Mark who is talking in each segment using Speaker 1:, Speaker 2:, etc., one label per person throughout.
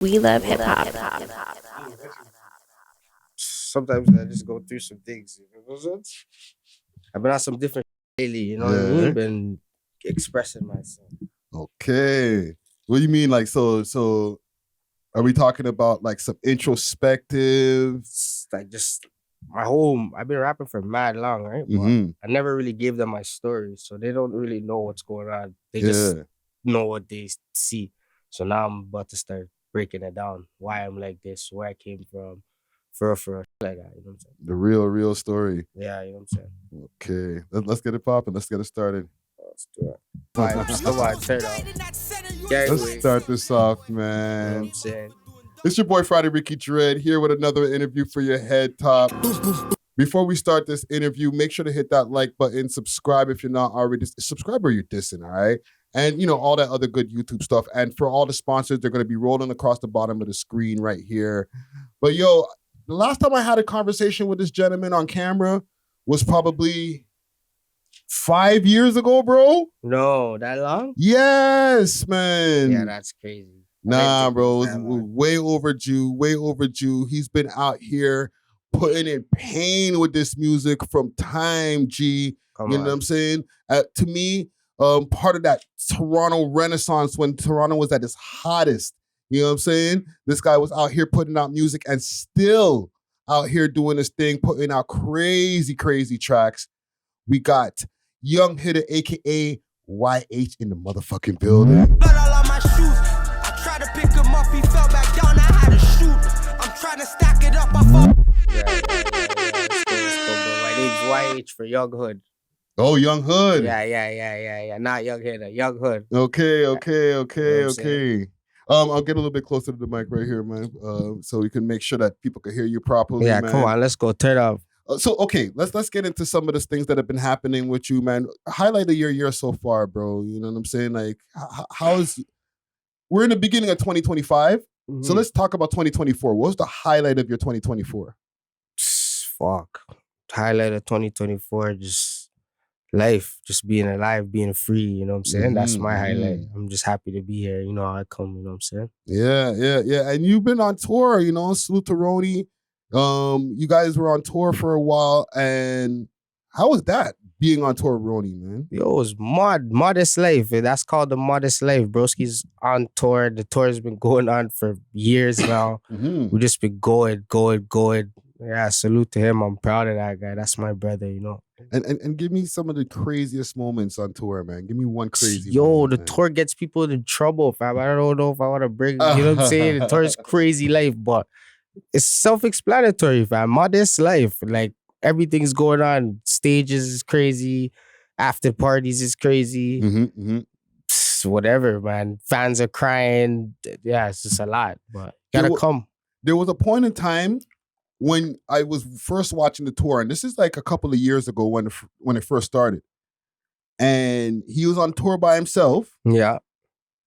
Speaker 1: We love hip hop.
Speaker 2: Sometimes I just go through some things. I've been on some different lately, you know what I
Speaker 3: Yeah.
Speaker 2: mean? Been expressing myself.
Speaker 3: Okay. What do you mean? Like, so are we talking about like some introspective?
Speaker 2: It's like just I've been rapping for mad long, right? But
Speaker 3: Mhm.
Speaker 2: I never really gave them my story, so they don't really know what's going on. They
Speaker 3: Yeah.
Speaker 2: just know what they see. So now I'm about to start breaking it down. Why I'm like this, where I came from, for real, like that. You know what I'm saying?
Speaker 3: The real story.
Speaker 2: Yeah, you know what I'm saying?
Speaker 3: Okay. Let's get it popping. Let's get it started.
Speaker 2: Let's do it. Vibes, come on, turn up.
Speaker 3: Let's start this off,
Speaker 2: You know what
Speaker 3: man.
Speaker 2: I'm saying?
Speaker 3: It's your boy Friday Ricky Dread here with another interview for your head top. Before we start this interview, make sure to hit that like button, subscribe if you're not already. Subscribe or you're dissing, all right? And, you know, all that other good YouTube stuff. And for all the sponsors, they're going to be rolling across the bottom of the screen right here. But, yo, the last time I had a conversation with this gentleman on camera was probably 5 years ago, bro.
Speaker 2: No, that long?
Speaker 3: Yes, man.
Speaker 2: Yeah, that's crazy.
Speaker 3: Nah, bro, it's
Speaker 2: that long.
Speaker 3: way overdue. He's been out here putting in pain with this music from time, G.
Speaker 2: Come
Speaker 3: You know
Speaker 2: on.
Speaker 3: what I'm saying? To me, part of that Toronto renaissance when Toronto was at its hottest. You know what I'm saying? This guy was out here putting out music and still out here doing this thing, putting out crazy tracks. We got Young Hitter, aka YH, in the motherfucking building.
Speaker 4: Blood all on my shoes. I tried to pick him up, he fell back down. I had to shoot. I'm trying to stack it up. I fall.
Speaker 2: Let's go, bro. My name's YH for Young Hood.
Speaker 3: Oh, Young Hood.
Speaker 2: Yeah. Not Young Hitter, Young Hood.
Speaker 3: Okay.
Speaker 2: You know what I'm saying?
Speaker 3: I'll get a little bit closer to the mic right here, man, so we can make sure that people can hear you properly.
Speaker 2: Yeah,
Speaker 3: man.
Speaker 2: come on, let's go. Turn up.
Speaker 3: So, okay, let's get into some of the things that have been happening with you, man. Highlight of your year so far, bro. You know what I'm saying? Like, we're in the beginning of 2025, so let's talk about 2024. What was the highlight of your 2024?
Speaker 2: Fuck. Highlight of 2024, just life, just being alive, being free, you know what I'm saying? That's my highlight. I'm just happy to be here. You know how I come, you know what I'm saying?
Speaker 3: Yeah. And you've been on tour, you know, salute to Roney. You guys were on tour for a while, and how was that, being on tour with Roney, man?
Speaker 2: Yo, it's modest life. That's called the modest life. Broski's on tour. The tour has been going on for years now. We just been going. Yeah, salute to him. I'm proud of that guy. That's my brother, you know.
Speaker 3: And give me some of the craziest moments on tour, man. Give me one crazy
Speaker 2: Yo,
Speaker 3: moment,
Speaker 2: the
Speaker 3: man.
Speaker 2: tour gets people in trouble, fam. I don't know if I want to bring, you know what I'm saying? The tour is crazy life, but it's self-explanatory, fam. Modest life. Like, everything's going on. Stages is crazy. After parties is crazy. Whatever, man. Fans are crying. Yeah, it's just a lot, but gotta come.
Speaker 3: There was a point in time when I was first watching the tour, and this is like a couple of years ago when it first started. And he was on tour by himself.
Speaker 2: Yeah.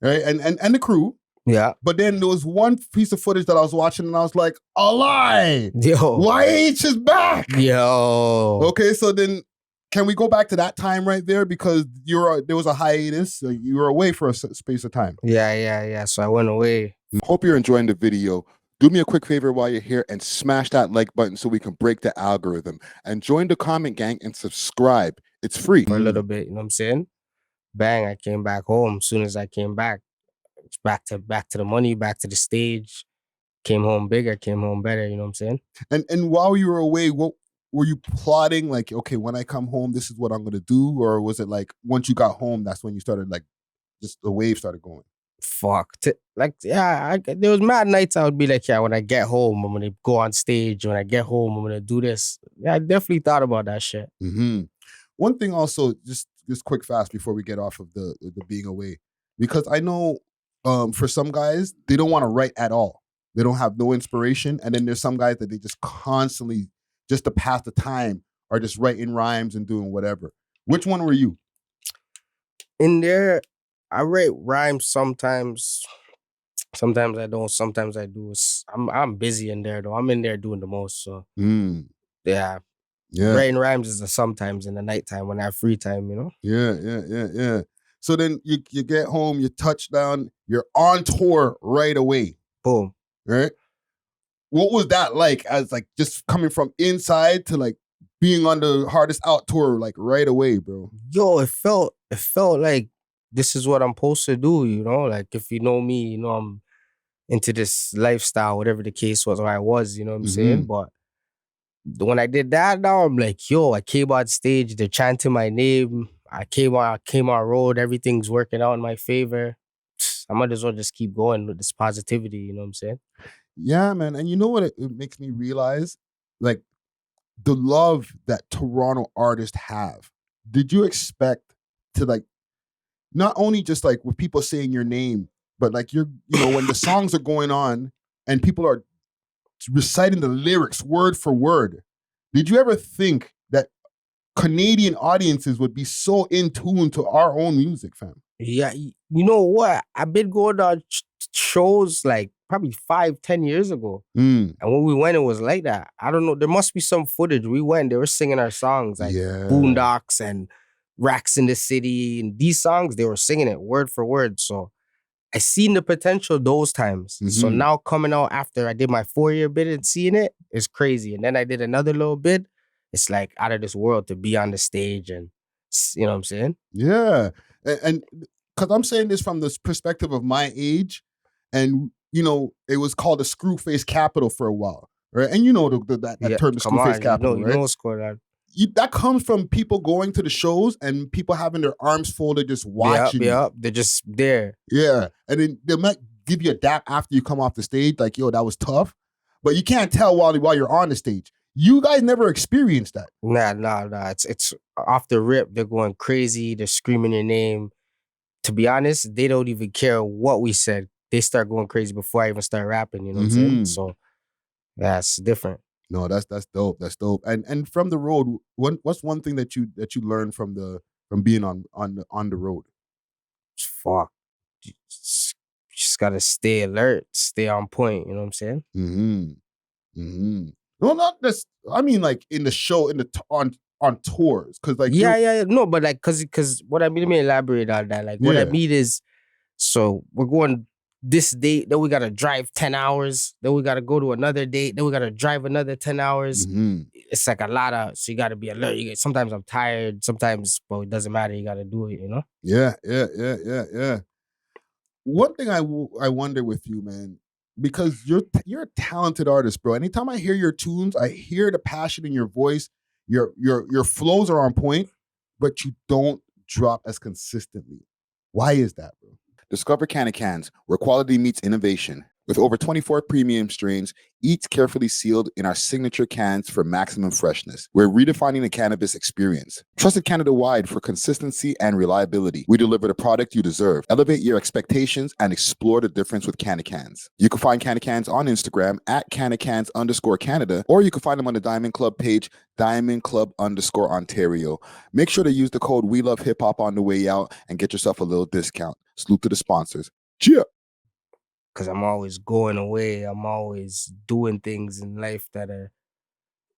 Speaker 3: Right? And the crew.
Speaker 2: Yeah.
Speaker 3: But then there was one piece of footage that I was watching, and I was like, a lie!
Speaker 2: Yo.
Speaker 3: YH is back!
Speaker 2: Yo.
Speaker 3: Okay, so then can we go back to that time right there? Because there was a hiatus. So you were away for a space of time.
Speaker 2: Yeah. So I went away.
Speaker 3: Hope you're enjoying the video. Do me a quick favor while you're here and smash that like button so we can break the algorithm. And join the comment gang and subscribe. It's free.
Speaker 2: For a little bit, you know what I'm saying? Bang, I came back home. As soon as I came back, it's back to the money, back to the stage. Came home bigger, came home better, you know what I'm saying?
Speaker 3: And while you were away, what were you plotting? Like, okay, when I come home, this is what I'm gonna do? Or was it like once you got home, that's when you started, like, just the wave started going?
Speaker 2: Fuck. There was mad nights I would be like, yeah, when I get home, I'm gonna go on stage. When I get home, I'm gonna do this. Yeah, I definitely thought about that shit.
Speaker 3: One thing also, just quick fast before we get off of the being away, because I know for some guys, they don't want to write at all. They don't have no inspiration. And then there's some guys that they just constantly, just to pass the time, are just writing rhymes and doing whatever. Which one were you?
Speaker 2: In there, I write rhymes sometimes. Sometimes I don't. Sometimes I do. I'm busy in there though. I'm in there doing the most. So yeah. Writing rhymes is the sometimes in the nighttime when I have free time, you know?
Speaker 3: Yeah. So then you get home, you touch down, you're on tour right away.
Speaker 2: Boom.
Speaker 3: right? What was that like as like just coming from inside to like being on the Hardest Out tour like right away, bro?
Speaker 2: Yo, it felt like this is what I'm supposed to do, you know? Like if you know me, you know I'm into this lifestyle, whatever the case was, or I was, you know what I'm saying? But when I did that now, I'm like, yo, I came on stage, they're chanting my name. I came on road, everything's working out in my favor. I might as well just keep going with this positivity, you know what I'm saying?
Speaker 3: Yeah, man. And you know what it makes me realize? Like the love that Toronto artists have. Did you expect to like not only just like with people saying your name, but like you know, when the songs are going on and people are reciting the lyrics word for word, did you ever think that Canadian audiences would be so in tune to our own music, fam?
Speaker 2: Yeah, you know what? I've been going on shows like probably 5-10 years ago. And when we went, it was like that. I don't know. There must be some footage. We went, they were singing our songs like Boondocks and Racks in the City. And these songs, they were singing it word for word. So I seen the potential those times. So now coming out after I did my 4-year bid and seeing it is crazy. And then I did another little bid. It's like out of this world to be on the stage and, you know what I'm saying?
Speaker 3: Yeah. And because I'm saying this from the perspective of my age, and you know, it was called the Screwface Capital for a while, right? And you know that term, the Screwface Capital,
Speaker 2: you
Speaker 3: right?
Speaker 2: know what's going on.
Speaker 3: That comes from people going to the shows and people having their arms folded, just watching.
Speaker 2: Yep. They're just there.
Speaker 3: Yeah, and then they might give you a dap after you come off the stage, like, yo, that was tough, but you can't tell while you're on the stage. You guys never experienced that.
Speaker 2: Nah. It's off the rip. They're going crazy. They're screaming your name. To be honest, they don't even care what we said. They start going crazy before I even start rapping. You know what I'm saying? So that's different.
Speaker 3: No, that's dope. That's dope. And from the road, what's one thing that you learned from being on the road?
Speaker 2: Fuck. You just gotta stay alert, stay on point. You know what I'm saying?
Speaker 3: No, not this. I mean, like in the show, on tours, because like
Speaker 2: yeah. No, but like, cause what I mean. Let me elaborate on that. Like, what I mean is, so we're going this date, then we gotta drive 10 hours, then we gotta go to another date, then we gotta drive another 10 hours. It's like a lot of, so you gotta be alert. Sometimes I'm tired, sometimes, but it doesn't matter. You gotta do it, you know?
Speaker 3: Yeah. One thing I wonder with you, man, because you're a talented artist, bro. Anytime I hear your tunes, I hear the passion in your voice. Your flows are on point, but you don't drop as consistently. Why is that, bro?
Speaker 1: Discover Cans, where quality meets innovation. With over 24 premium strains, each carefully sealed in our signature cans for maximum freshness. We're redefining the cannabis experience. Trusted Canada-wide for consistency and reliability. We deliver the product you deserve. Elevate your expectations and explore the difference with Cans. You can find Cans on Instagram at @Cans_Canada, or you can find them on the Diamond Club page, Diamond Club_Ontario. Make sure to use the code WeLoveHipHop on the way out and get yourself a little discount. Salute to the sponsors. Cheers.
Speaker 2: Because I'm always going away. I'm always doing things in life that are,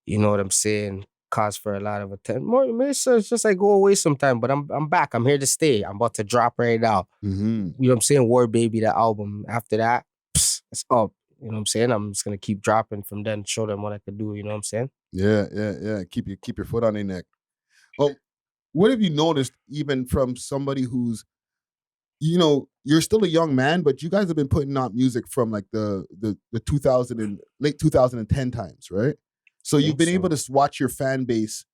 Speaker 2: you know what I'm saying, cause for a lot of attention. It's just like go away sometime, but I'm back. I'm here to stay. I'm about to drop right now. You know what I'm saying? War Baby, the album. After that, it's up. You know what I'm saying? I'm just gonna keep dropping from then, show them what I could do. You know what I'm saying?
Speaker 3: Yeah. Keep your foot on their neck. Oh, what have you noticed, even from somebody who's, you know, you're still a young man, but you guys have been putting out music from like the 2000 and late 2010 times, right? So you've been able to watch your fan base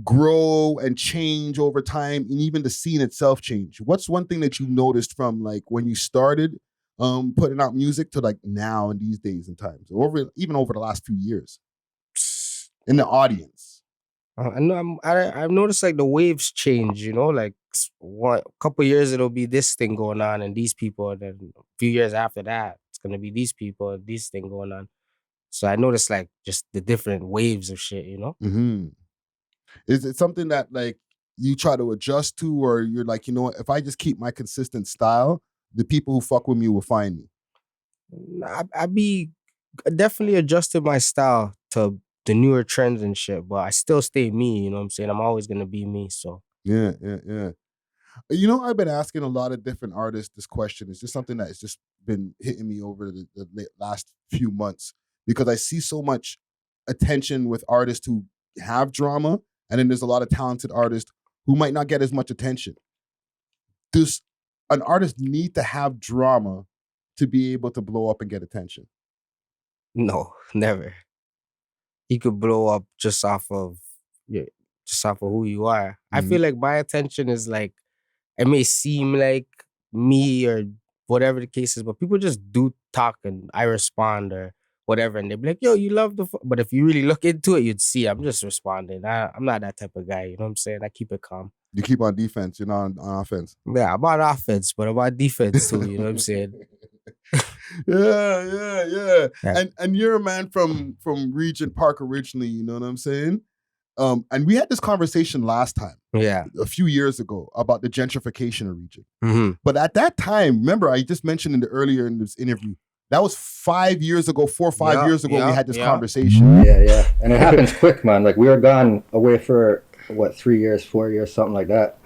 Speaker 3: grow and change over time, and even the scene itself change. What's one thing that you noticed from like when you started putting out music to like now and these days and times, or even over the last few years in the audience?
Speaker 2: I know I've noticed like the waves change, you know, like a couple years it'll be this thing going on and these people, and then a few years after that it's gonna be these people and this thing going on. So I noticed like just the different waves of shit, you know.
Speaker 3: Is it something that like you try to adjust to, or you're like, you know what, if I just keep my consistent style, the people who fuck with me will find me?
Speaker 2: I be definitely adjusted my style to the newer trends and shit, but I still stay me, you know what I'm saying? I'm always gonna be me, so.
Speaker 3: Yeah. You know, I've been asking a lot of different artists this question. It's just something that is just been hitting me over the last few months because I see so much attention with artists who have drama, and then there's a lot of talented artists who might not get as much attention. Does an artist need to have drama to be able to blow up and get attention?
Speaker 2: No, never. You could blow up just off of who you are. I feel like my attention is like, it may seem like me or whatever the case is, but people just do talk and I respond or whatever, and they be like, "Yo, you love the," but if you really look into it, you'd see I'm just responding. I'm not that type of guy. You know what I'm saying? I keep it calm.
Speaker 3: You keep on defense. You're not on offense.
Speaker 2: Yeah, I'm on offense, but I'm on defense too. You know what I'm saying?
Speaker 3: Yeah.
Speaker 2: Yeah.
Speaker 3: And you're a man from Regent Park originally. You know what I'm saying? And we had this conversation last time,
Speaker 2: Yeah.
Speaker 3: a few years ago, about the gentrification of Regent.
Speaker 2: Mm-hmm.
Speaker 3: But at that time, remember, I just mentioned earlier in this interview, that was 5 years ago, 4 or 5 years ago, we had this conversation.
Speaker 5: Yeah. And it happens quick, man. Like, we were gone away for, 3 years, 4 years, something like that.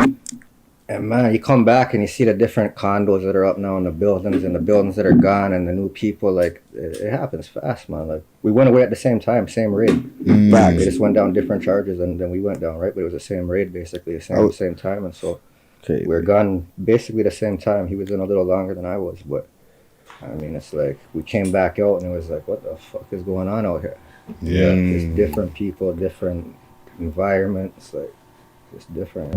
Speaker 5: And, man, you come back and you see the different condos that are up now in the buildings and the buildings that are gone and the new people. Like, it happens fast, man. Like, we went away at the same time, same raid. Back. They just went down different charges and then we went down, right? But it was the same raid, basically, the same time. And so we were gone basically the same time. He was in a little longer than I was, but I mean, it's like we came back out and it was like, what the fuck is going on out here?
Speaker 3: Yeah.
Speaker 5: It's different people, different environments, like it's different.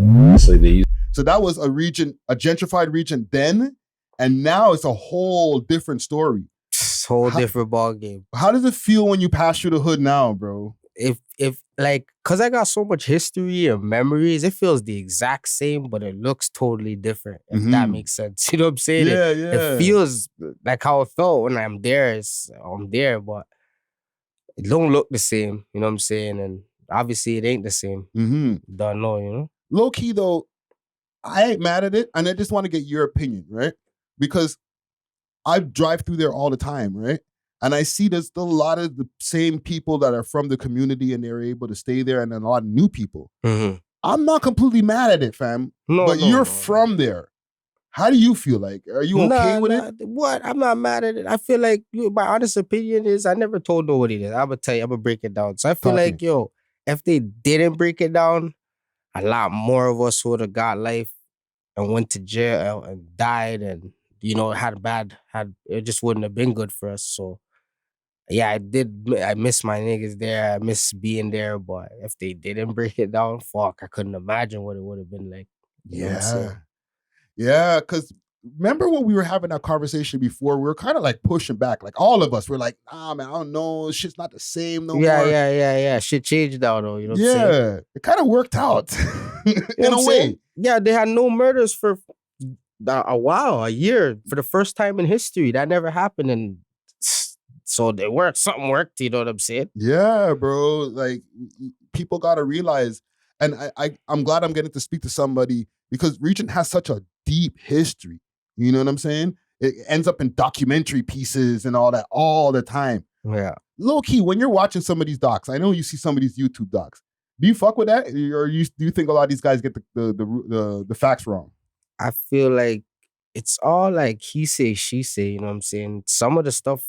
Speaker 3: So that was a gentrified region then, and now it's a whole different story.
Speaker 2: Whole different ball game.
Speaker 3: How does it feel when you pass through the hood now, bro?
Speaker 2: If like, cause I got so much history and memories, it feels the exact same, but it looks totally different. If that makes sense, you know what I'm saying?
Speaker 3: Yeah.
Speaker 2: It feels like how it felt when I'm there. I'm there, but it don't look the same. You know what I'm saying? And obviously, it ain't the same. Don't know, you know.
Speaker 3: Low key though, I ain't mad at it, and I just want to get your opinion, right? Because I drive through there all the time, right? And I see there's still a lot of the same people that are from the community and they're able to stay there, and then a lot of new people. I'm not completely mad at it, fam. But you're from there. How do you feel? Like, are you okay with it?
Speaker 2: What? I'm not mad at it. I feel like my honest opinion is I never told nobody this. I'm gonna tell you, I'm gonna break it down. So I feel like, if they didn't break it down, a lot more of us would have got life and went to jail and died and, it just wouldn't have been good for us. So yeah, I miss my niggas there. I miss being there, but if they didn't break it down, fuck, I couldn't imagine what it would have been like. You know what I'm saying?
Speaker 3: Yeah, because remember when we were having that conversation before, we were kind of like pushing back. Like all of us were like, nah, man, I don't know. Shit's not the same no more.
Speaker 2: Yeah. Shit changed now though. You know what I'm saying?
Speaker 3: It kind of worked out in a way.
Speaker 2: Yeah, they had no murders for a year, for the first time in history. That never happened. And so they worked. Something worked. You know what I'm saying?
Speaker 3: Yeah, bro. Like people got to realize, and I'm glad I'm getting to speak to somebody because Regent has such a deep history. You know what I'm saying? It ends up in documentary pieces and all that all the time.
Speaker 2: Yeah.
Speaker 3: Low key, when you're watching some of these docs, I know you see some of these YouTube docs. Do you fuck with that, or do you think a lot of these guys get the facts wrong?
Speaker 2: I feel like it's all like he say, she say. You know what I'm saying? Some of the stuff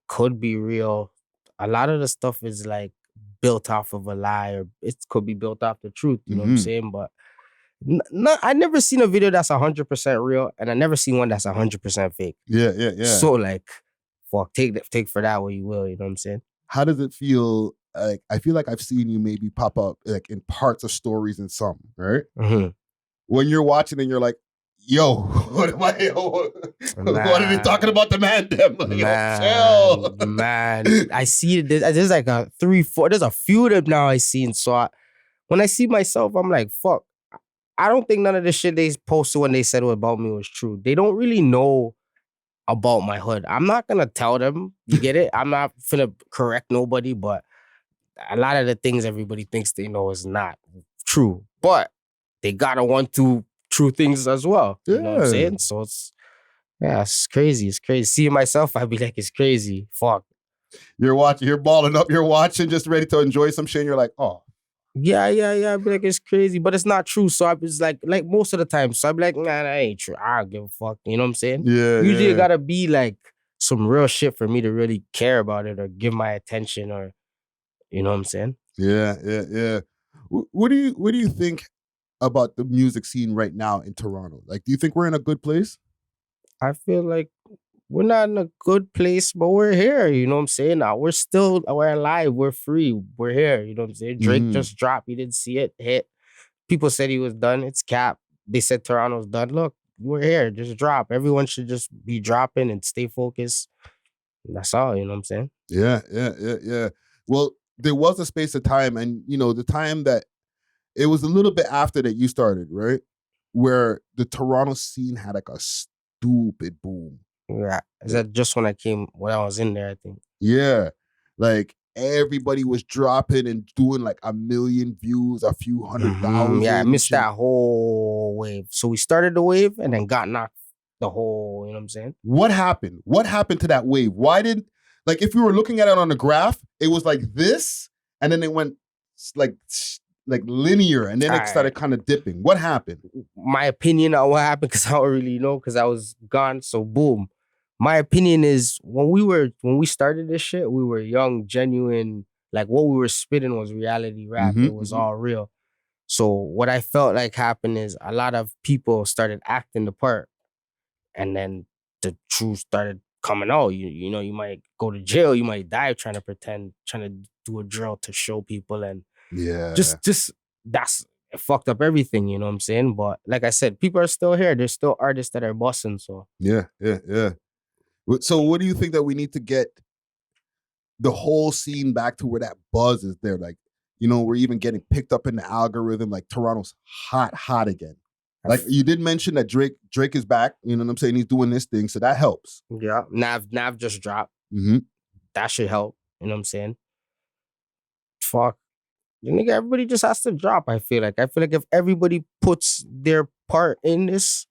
Speaker 2: could be real. A lot of the stuff is like built off of a lie, or it could be built off the truth. You know what I'm saying? But I never seen a video that's 100% real, and I never seen one that's 100% fake.
Speaker 3: Yeah.
Speaker 2: So like, fuck, take for that what you will. You know what I'm saying?
Speaker 3: How does it feel? Like I feel like I've seen you maybe pop up like in parts of stories and some, right? When you're watching and you're like, yo, what am I? What are they talking about the man? Them? Like,
Speaker 2: man, I see it. There's like a 3-4. There's a few of them now I seen. So when I see myself, I'm like, fuck. I don't think none of the shit they posted when they said about me was true. They don't really know about my hood. I'm not gonna tell them. You get it? I'm not finna correct nobody, but a lot of the things everybody thinks they know is not true. But they gotta want to true things as well. You know what I'm saying? So it's crazy. It's crazy. Seeing myself, I'd be like, it's crazy. Fuck.
Speaker 3: You're balling up, you're watching, just ready to enjoy some shit, and you're like, oh,
Speaker 2: Yeah. I'd be like, it's crazy, but it's not true. So I was like most of the time. So I'd be like, nah, that ain't true. I don't give a fuck. You know what I'm saying?
Speaker 3: Yeah,
Speaker 2: Usually
Speaker 3: yeah.
Speaker 2: it gotta be like some real shit for me to really care about it or give my attention or, you know what I'm saying?
Speaker 3: Yeah. What do you think about the music scene right now in Toronto? Like, do you think we're in a good place?
Speaker 2: I feel like we're not in a good place, but we're here. You know what I'm saying? Now we're alive. We're free. We're here. You know what I'm saying? Drake
Speaker 3: Mhm.
Speaker 2: just dropped. You didn't see it hit. People said he was done. It's cap. They said Toronto's done. Look, we're here. Just drop. Everyone should just be dropping and stay focused. That's all. You know what I'm saying?
Speaker 3: Yeah. Well, there was a space of time, and the time that it was a little bit after that you started, right? Where the Toronto scene had like a stupid boom.
Speaker 2: Yeah. Is that just when I was in there, I think.
Speaker 3: Yeah. Like everybody was dropping and doing like 1 million views, a few 100,000.
Speaker 2: Yeah, I missed
Speaker 3: shit.
Speaker 2: that whole wave. So we started the wave and then got knocked the whole, you know what I'm saying?
Speaker 3: What happened? What happened to that wave? Why did, like, if we were looking at it on the graph, it was like this, and then it went like linear, and then it started kind of dipping. What happened?
Speaker 2: My opinion on what happened, because I don't really know, because I was gone. So boom. My opinion is when we started this shit, we were young, genuine. Like what we were spitting was reality rap. It was all real. So what I felt like happened is a lot of people started acting the part, and then the truth started coming out. You know, you might go to jail, you might die trying to do a drill to show people, and just that's it fucked up everything, you know what I'm saying? But like I said, people are still here. There's still artists that are busting. So
Speaker 3: Yeah. So what do you think that we need to get the whole scene back to where that buzz is there? Like, we're even getting picked up in the algorithm. Like Toronto's hot again. Like you did mention that Drake is back. You know what I'm saying? He's doing this thing, so that helps.
Speaker 2: yeah, Nav just dropped. That should help. You know what I'm saying? Fuck. You nigga, everybody just has to drop. I feel like if everybody puts their part in this,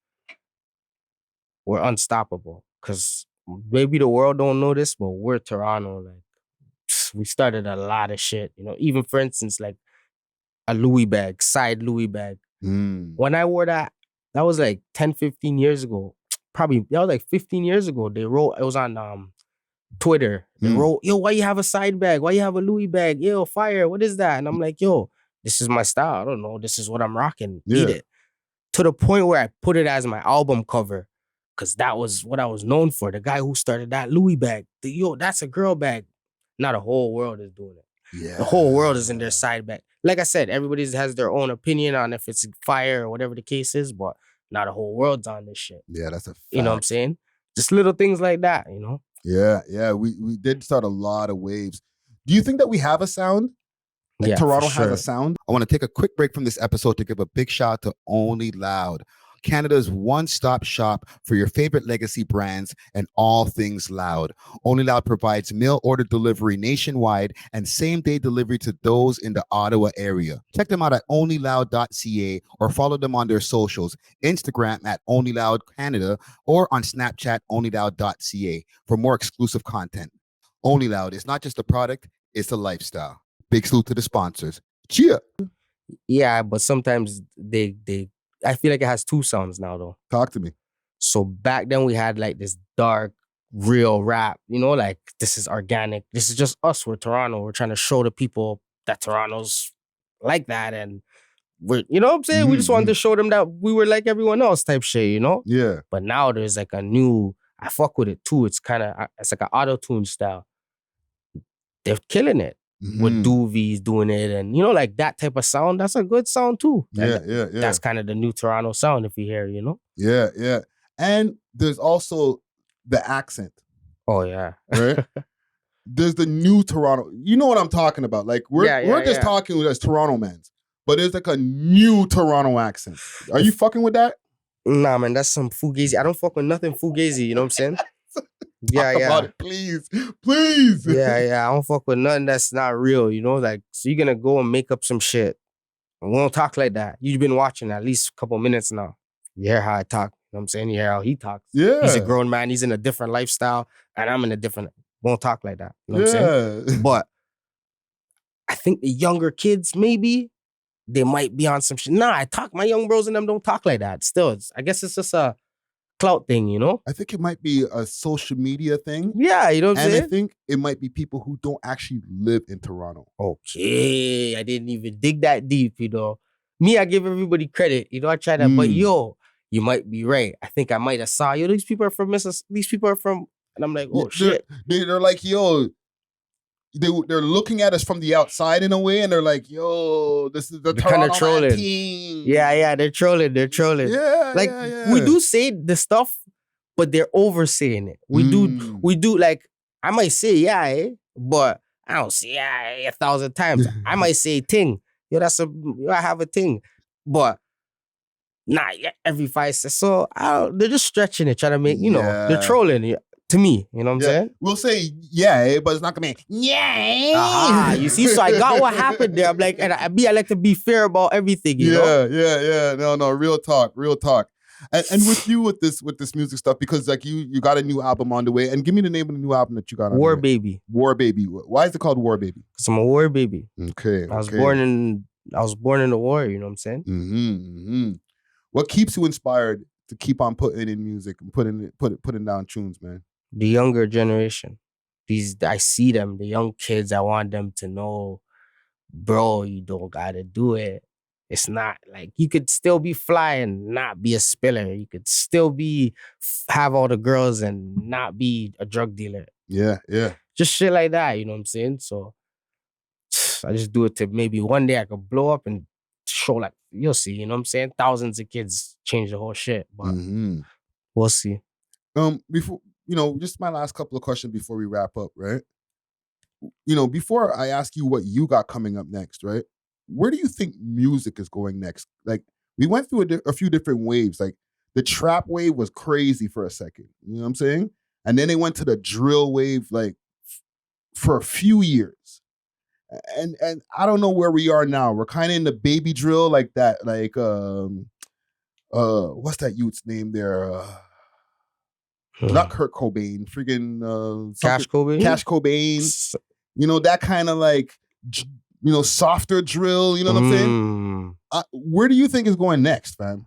Speaker 2: we're unstoppable. Cause maybe the world don't know this, but we're Toronto. Like we started a lot of shit. You know, even for instance, like a Louis bag, side Louis bag. When I wore that was like 10, 15 years ago. Probably that was like 15 years ago. They wrote, it was on Twitter. They wrote, yo, why you have a side bag? Why you have a Louis bag? Yo, fire. What is that? And I'm like, yo, this is my style. I don't know. This is what I'm rocking. Eat it. To the point where I put it as my album cover. Cause that was what I was known for. The guy who started that Louis bag. Yo, that's a girl bag. Now the whole world is doing it. Yeah. The whole world is in their side bag. Like I said, everybody has their own opinion on if it's fire or whatever the case is, but now the whole world's on this shit.
Speaker 3: Yeah, that's a fact.
Speaker 2: You know what I'm saying? Just little things like that, you know?
Speaker 3: Yeah. We did start a lot of waves. Do you think that we have a sound? Like Toronto has a sound? I want to take a quick break from this episode to give a big shout out to Only Loud, Canada's one-stop shop for your favorite legacy brands and all things loud. Only Loud provides mail order delivery nationwide and same-day delivery to those in the Ottawa area. Check them out at onlyloud.ca or follow them on their socials, Instagram at onlyloudcanada or on Snapchat onlyloud.ca for more exclusive content. Only Loud is not just a product, it's a lifestyle. Big salute to the sponsors. Cheer.
Speaker 2: Yeah, but sometimes they I feel like it has two sounds now though.
Speaker 3: Talk to me.
Speaker 2: So back then we had like this dark, real rap, you know, like this is organic. This is just us. We're Toronto. We're trying to show the people that Toronto's like that. And we're, you know what I'm saying? We just wanted to show them that we were like everyone else type shit, you know?
Speaker 3: Yeah.
Speaker 2: But now there's like a new, I fuck with it too. It's like an auto-tune style. They're killing it. With doovies doing it and, you know, like that type of sound, that's a good sound too.
Speaker 3: Yeah.
Speaker 2: That's kind of the new Toronto sound if you hear, you know?
Speaker 3: Yeah. And there's also the accent.
Speaker 2: Oh, yeah.
Speaker 3: Right? There's the new Toronto. You know what I'm talking about. Like, we're just talking as Toronto mans, but there's like a new Toronto accent. Are you fucking with that?
Speaker 2: Nah, man, that's some fugazi. I don't fuck with nothing fugazi, you know what I'm saying?
Speaker 3: Talk about it, please.
Speaker 2: Yeah. I don't fuck with nothing that's not real, you know? Like, so you're gonna go and make up some shit. And we don't talk like that. You've been watching at least a couple minutes now. You hear how I talk. You know what I'm saying? You hear how he talks.
Speaker 3: Yeah.
Speaker 2: He's a grown man. He's in a different lifestyle. And I'm in a different, won't talk like that. You know what I'm saying? But I think the younger kids, maybe, they might be on some shit. Nah, my young bros and them don't talk like that. Still, I guess it's just a clout thing, you know?
Speaker 3: I think it might be a social media thing.
Speaker 2: Yeah, you know what I'm
Speaker 3: And
Speaker 2: saying?
Speaker 3: I think it might be people who don't actually live in Toronto.
Speaker 2: Okay, I didn't even dig that deep, you know. Me, I give everybody credit, you know. I try to, but yo, you might be right. I think I might have saw, yo, these people are from Mississippi. These people are from, and I'm like, oh shit.
Speaker 3: They're like, yo, they're looking at us from the outside in a way, and they're like, yo, this is the Toronto
Speaker 2: trolling.
Speaker 3: team.
Speaker 2: Yeah, they're trolling.
Speaker 3: Yeah,
Speaker 2: like we do say the stuff, but they're oversaying it. We do like I might say but I don't say 1,000 times. I might say ting. Yo, I have a ting. But every 5 seconds. So they're just stretching it, trying to make, you know, they're trolling to me. You know what I'm saying?
Speaker 3: We'll say but it's not gonna be
Speaker 2: you see, so I got what happened there. I'm like, and I like to be fair about everything, you know?
Speaker 3: Yeah. No, real talk. And with you with this music stuff, because like you got a new album on the way, and give me the name of the new album that you got on
Speaker 2: War
Speaker 3: the way.
Speaker 2: Baby.
Speaker 3: War Baby. Why is it called War Baby?
Speaker 2: Because I'm a war baby.
Speaker 3: Okay.
Speaker 2: I was born in the war, you know what I'm saying?
Speaker 3: Mm-hmm. What keeps you inspired to keep on putting in music and putting down tunes, man?
Speaker 2: The younger generation. I see them, the young kids. I want them to know, bro, you don't gotta do it. It's not like you could still be fly and not be a spiller. You could still have all the girls and not be a drug dealer.
Speaker 3: Yeah.
Speaker 2: Just shit like that, you know what I'm saying? So I just do it to maybe one day I could blow up and show, like, you'll see, you know what I'm saying? Thousands of kids change the whole shit, but we'll see.
Speaker 3: Before, you know, just my last couple of questions before we wrap up, right? You know, before I ask you what you got coming up next, right? Where do you think music is going next? Like, we went through a few different waves. Like, the trap wave was crazy for a second. You know what I'm saying? And then they went to the drill wave, like, for a few years. And I don't know where we are now. We're kind of in the baby drill, like that, like, what's that youth's name there? Not Kurt Cobain, friggin'
Speaker 2: Cash Cobain?
Speaker 3: Cash Cobain. You know, that kind of like, you know, softer drill, you know what I'm saying? Where do you think is going next, fam?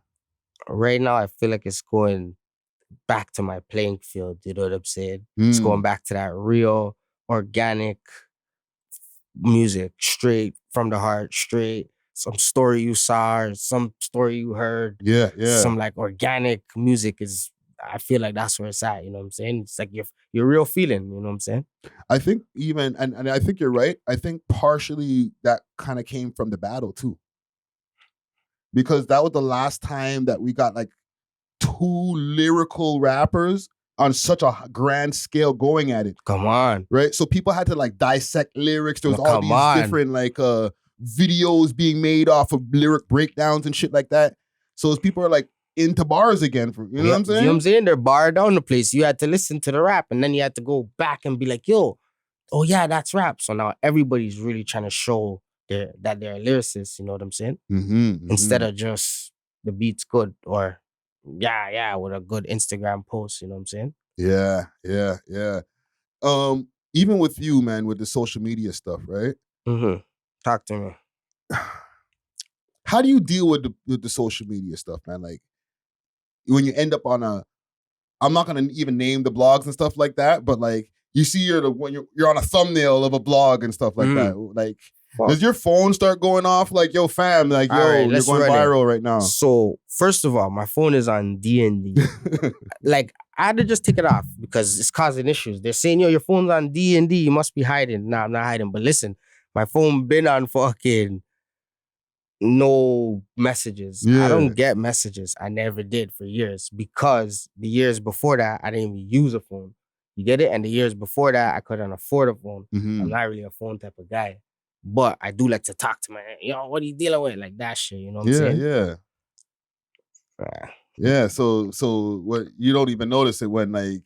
Speaker 2: Right now, I feel like it's going back to my playing field, you know what I'm saying? It's going back to that real, organic music, straight from the heart, straight. Some story you saw, or some story you heard.
Speaker 3: Yeah.
Speaker 2: Some like organic music is, I feel like that's where it's at, you know what I'm saying? It's like your real feeling, you know what I'm saying?
Speaker 3: I think even, and I think you're right, I think partially that kind of came from the battle too. Because that was the last time that we got like 2 lyrical rappers on such a grand scale going at it.
Speaker 2: Come on.
Speaker 3: Right? So people had to like dissect lyrics. There was all these different like videos being made off of lyric breakdowns and shit like that. So as people are like into bars again, you know what I'm saying?
Speaker 2: You know what I'm saying? They're barred down the place. You had to listen to the rap, and then you had to go back and be like, yo, oh yeah, that's rap. So now everybody's really trying to show that they're lyricists, you know what I'm saying? Instead of just the beat's good, or with a good Instagram post, you know what I'm saying?
Speaker 3: Yeah. Even with you, man, with the social media stuff, right?
Speaker 2: Talk to me.
Speaker 3: How do you deal with the social media stuff, man? Like, when you end up on I'm not gonna even name the blogs and stuff like that, but like, you see when you're on a thumbnail of a blog and stuff like that. Like, does your phone start going off like, yo, fam, like, yo, you're going viral right now?
Speaker 2: So, first of all, my phone is on D&D. Like, I had to just take it off because it's causing issues. They're saying, yo, your phone's on D&D, you must be hiding. Nah, I'm not hiding. But listen, my phone been on fucking no messages. I don't get messages. I never did for years, because the years before that, I didn't even use a phone. You get it? And the years before that, I couldn't afford a phone. I'm not really a phone type of guy. But I do like to talk to my, yo, what are you dealing with? Like that shit, you know what I'm saying?
Speaker 3: Yeah. So what, you don't even notice it when like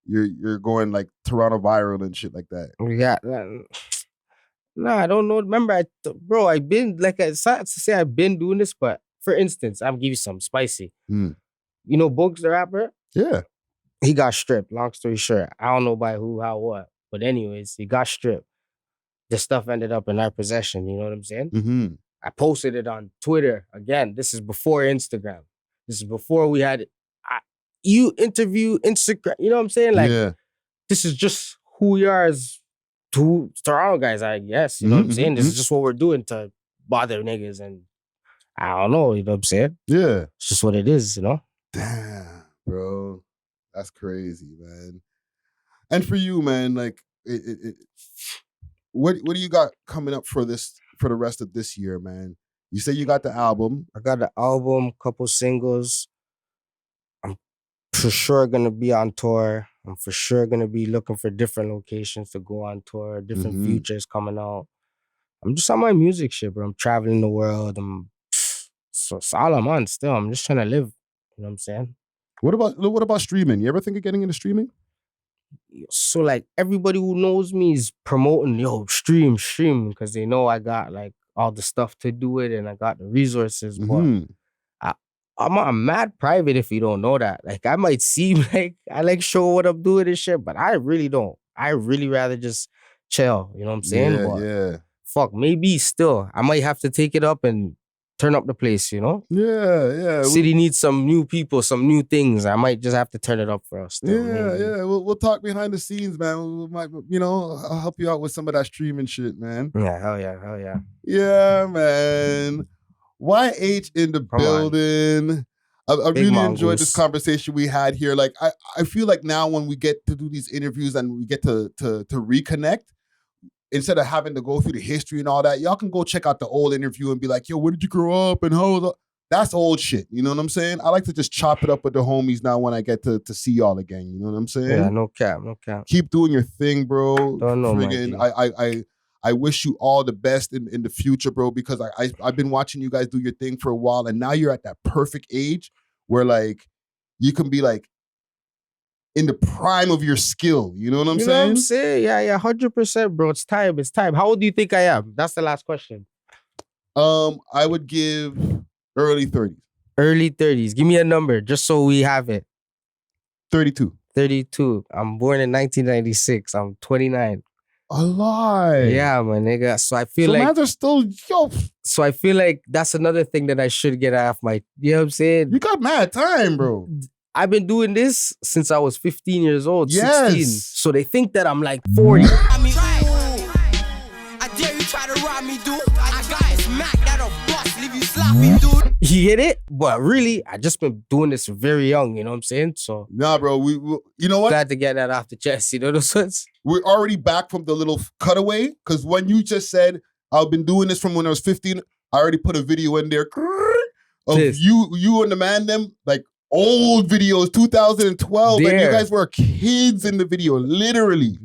Speaker 3: you're going like Toronto viral and shit like that.
Speaker 2: Yeah. Nah, I don't know. Remember, bro, I've been, like, it's sad to say I've been doing this, but for instance, I'll give you some spicy. You know Booggz, the rapper?
Speaker 3: Yeah.
Speaker 2: He got stripped, long story short. I don't know by who, how, what. But anyways, he got stripped. The stuff ended up in our possession, you know what I'm saying? I posted it on Twitter. Again, this is before Instagram. This is before we had you interview Instagram. You know what I'm saying? Like,
Speaker 3: yeah.
Speaker 2: this is just who we are as two Toronto guys, I guess. You know what I'm saying? This is just what we're doing to bother niggas. And I don't know, you know what I'm saying?
Speaker 3: Yeah.
Speaker 2: It's just what it is, you know?
Speaker 3: Damn, bro. That's crazy, man. And for you, man, like, what do you got coming up for the rest of this year, man? You say you got the album.
Speaker 2: I got the album, couple singles. I'm for sure gonna be on tour. I'm for sure gonna be looking for different locations to go on tour, different features coming out. I'm just on my music shit, bro. I'm traveling the world. So it's all I'm on still. I'm just trying to live. You know what I'm saying?
Speaker 3: What about streaming? You ever think of getting into streaming?
Speaker 2: So like everybody who knows me is promoting, yo, stream, because they know I got like all the stuff to do it and I got the resources. But I'm mad private if you don't know that. Like I might seem like I like show what I'm doing and shit, but I really don't. I really rather just chill. You know what I'm saying?
Speaker 3: Yeah.
Speaker 2: Fuck, maybe still I might have to take it up and turn up the place, you know?
Speaker 3: Yeah.
Speaker 2: City needs some new people, some new things. I might just have to turn it up for us. Still,
Speaker 3: yeah. We'll talk behind the scenes, man. We might, I'll help you out with some of that streaming shit, man.
Speaker 2: Yeah, hell yeah.
Speaker 3: Yeah, man. YH in the building. I really enjoyed this conversation we had here. Like, I feel like now when we get to do these interviews and we get to reconnect, instead of having to go through the history and all that, y'all can go check out the old interview and be like, yo, where did you grow up and how was it? That's old shit. You know what I'm saying? I like to just chop it up with the homies now when I get to see y'all again. You know what I'm saying?
Speaker 2: Yeah, no cap.
Speaker 3: Keep doing your thing, bro.
Speaker 2: Don't know,
Speaker 3: friggin', I wish you all the best in the future, bro, because I've been watching you guys do your thing for a while, and now you're at that perfect age where like you can be like in the prime of your skill. You know what I'm saying?
Speaker 2: Know what I'm saying? Yeah, 100%, bro. It's time. How old do you think I am? That's the last question.
Speaker 3: I would give early 30s.
Speaker 2: Early 30s. Give me a number just so we have it.
Speaker 3: 32.
Speaker 2: 32. I'm born in 1996. I'm 29.
Speaker 3: Alive.
Speaker 2: Yeah, my nigga. So I feel like
Speaker 3: mans are still yo.
Speaker 2: So I feel like that's another thing that I should get off my. You know what I'm saying?
Speaker 3: You got mad time, bro.
Speaker 2: I've been doing this since I was 15 years old,
Speaker 3: yes.
Speaker 2: 16. So they think that I'm like 40.
Speaker 4: I dare you try to rob me, dude. I got a smack that'll bust, leave you sloppy, dude.
Speaker 2: You get it? But really, I just been doing this very young, you know what I'm saying? So
Speaker 3: nah, bro, we you know what?
Speaker 2: Glad to get that off the chest, you know what I'm saying?
Speaker 3: We're already back from the little cutaway, because when you just said, I've been doing this from when I was 15, I already put a video in there of you and the man them, like, old videos, 2012, and you guys were kids in the video, literally.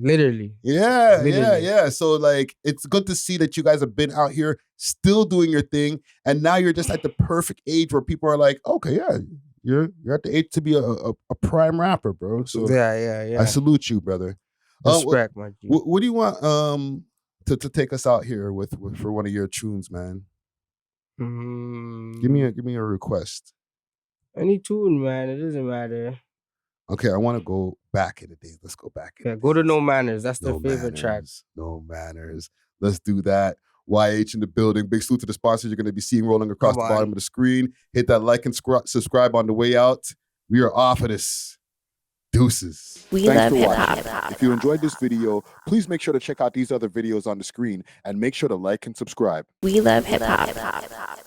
Speaker 3: Yeah. So like, it's good to see that you guys have been out here still doing your thing, and now you're just at the perfect age where people are like, okay, yeah, you're at the age to be a prime rapper, bro. So
Speaker 2: yeah.
Speaker 3: I salute you, brother.
Speaker 2: Respect, my G.
Speaker 3: What do you want to take us out here with for one of your tunes, man? Give me a request.
Speaker 2: Any tune, man. It doesn't matter.
Speaker 3: Okay, I want to go back in the days. Let's go back.
Speaker 2: Go to No Manners. That's their favorite track.
Speaker 3: No Manners. Let's do that. YH in the building. Big salute to the sponsors you're going to be seeing rolling across the bottom of the screen. Hit that like and subscribe on the way out. We are off of this. Deuces.
Speaker 1: Thanks for watching. If you enjoyed this video, please make sure to check out these other videos on the screen and make sure to like and subscribe.
Speaker 6: We love hip hop.